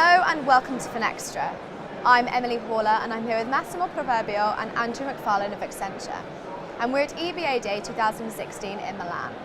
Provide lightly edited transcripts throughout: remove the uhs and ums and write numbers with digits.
Hello and welcome to Finextra. I'm Emily Haller and I'm here with Massimo Proverbio and Andrew McFarlane of Accenture. And we're at EBA Day 2016 in Milan.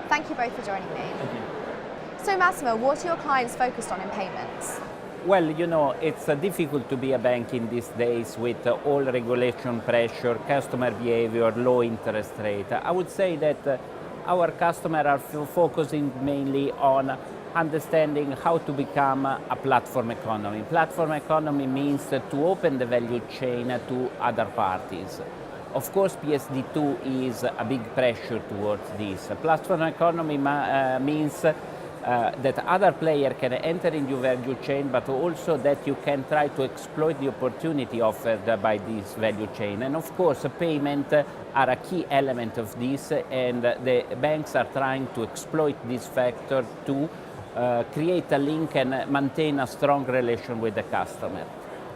Thank you both for joining me. Thank you. So Massimo, what are your clients focused on in payments? Well, you know, it's difficult to be a bank in these days with all regulation pressure, customer behavior, low interest rate. I would say that our customers are focusing mainly on understanding how to become a platform economy. Platform economy means to open the value chain to other parties. Of course, PSD2 is a big pressure towards this. Platform economy means that other players can enter into your value chain, but also that you can try to exploit the opportunity offered by this value chain. And of course, payment are a key element of this, and the banks are trying to exploit this factor to create a link and maintain a strong relation with the customer.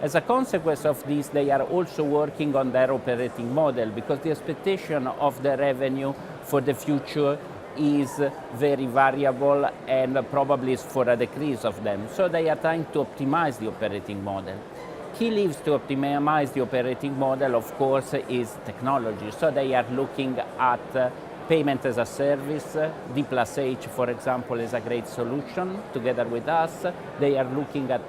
As a consequence of this, they are also working on their operating model, because the expectation of the revenue for the future is very variable and probably is for a decrease of them. So they are trying to optimize the operating model. Key levers to optimize the operating model, of course, is technology. So they are looking at payment as a service. D+H, for example, is a great solution together with us. They are looking at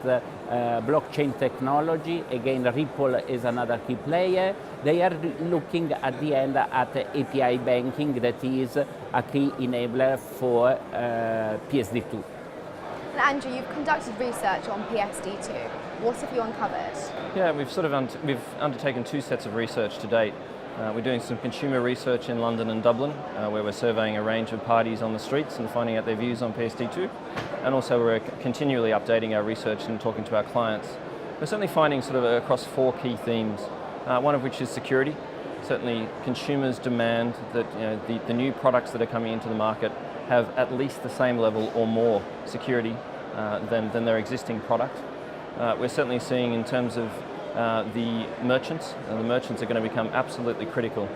blockchain technology. Again, Ripple is another key player. They are looking at the end at API banking, that is a key enabler for PSD2. Andrew, you've conducted research on PSD2. What have you uncovered? Yeah, we've undertaken two sets of research to date. We're doing some consumer research in London and Dublin, where we're surveying a range of parties on the streets and finding out their views on PSD2. And also we're continually updating our research and talking to our clients. We're certainly finding sort of across four key themes, one of which is security. Certainly consumers demand that the new products that are coming into the market have at least the same level or more security than their existing product. We're certainly seeing in terms of the merchants, and the merchants are going to become absolutely critical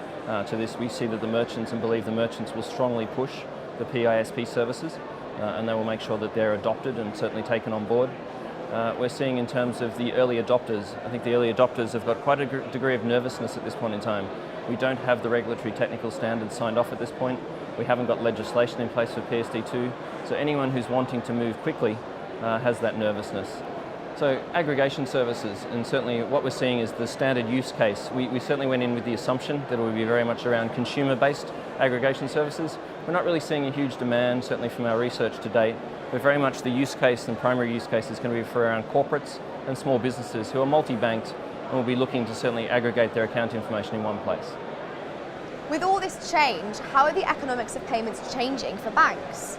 to this. We see that the merchants, and believe the merchants will strongly push the PISP services, and they will make sure that they're adopted and certainly taken on board. We're seeing in terms of the early adopters, I think the early adopters have got quite a degree of nervousness at this point in time. We don't have the regulatory technical standards signed off at this point. We haven't got legislation in place for PSD2, so anyone who's wanting to move quickly has that nervousness. So aggregation services, and certainly what we're seeing is the standard use case. We certainly went in with the assumption that it would be very much around consumer-based aggregation services. We're not really seeing a huge demand, certainly from our research to date, but very much the use case and primary use case is going to be for around corporates and small businesses who are multi-banked and will be looking to certainly aggregate their account information in one place. With all this change, how are the economics of payments changing for banks?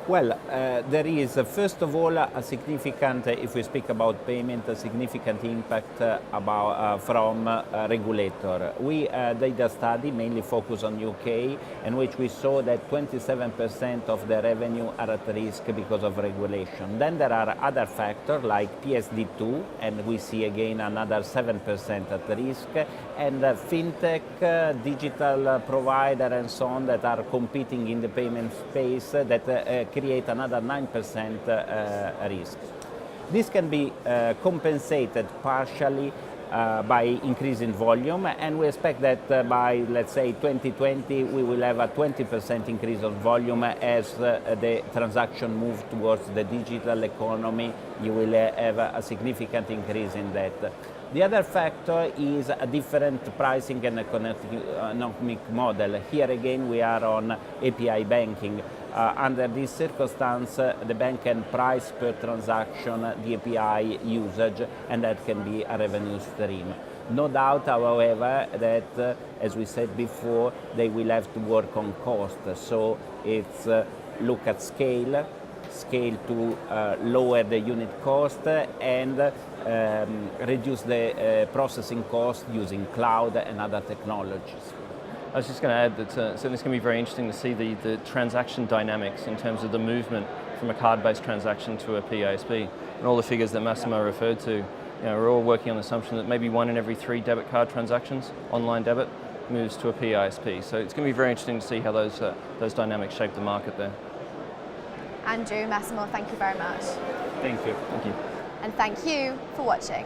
Well, there is, first of all, a significant, if we speak about payment, a significant impact from regulator. We did a study mainly focused on UK, in which we saw that 27% of the revenue are at risk because of regulation. Then there are other factors like PSD2, and we see again another 7% at risk, and fintech, digital provider and so on that are competing in the payment space that create another 9% risk. This can be compensated partially by increasing volume, and we expect that by, let's say, 2020, we will have a 20% increase of volume as the transaction move towards the digital economy. You will have a significant increase in that. The other factor is a different pricing and economic model. Here again, we are on API banking. Under this circumstance, the bank can price per transaction the API usage, and that can be a revenue stream. No doubt, however, that, as we said before, they will have to work on cost. So it's look at scale to lower the unit cost and reduce the processing cost using cloud and other technologies. I was just going to add that certainly it's going to be very interesting to see the transaction dynamics in terms of the movement from a card-based transaction to a PISP. And all the figures that Massimo referred to, we're all working on the assumption that maybe 1 in every 3 debit card transactions, online debit, moves to a PISP. So it's going to be very interesting to see how those dynamics shape the market there. Andrew, Massimo, thank you very much. Thank you. Thank you. And thank you for watching.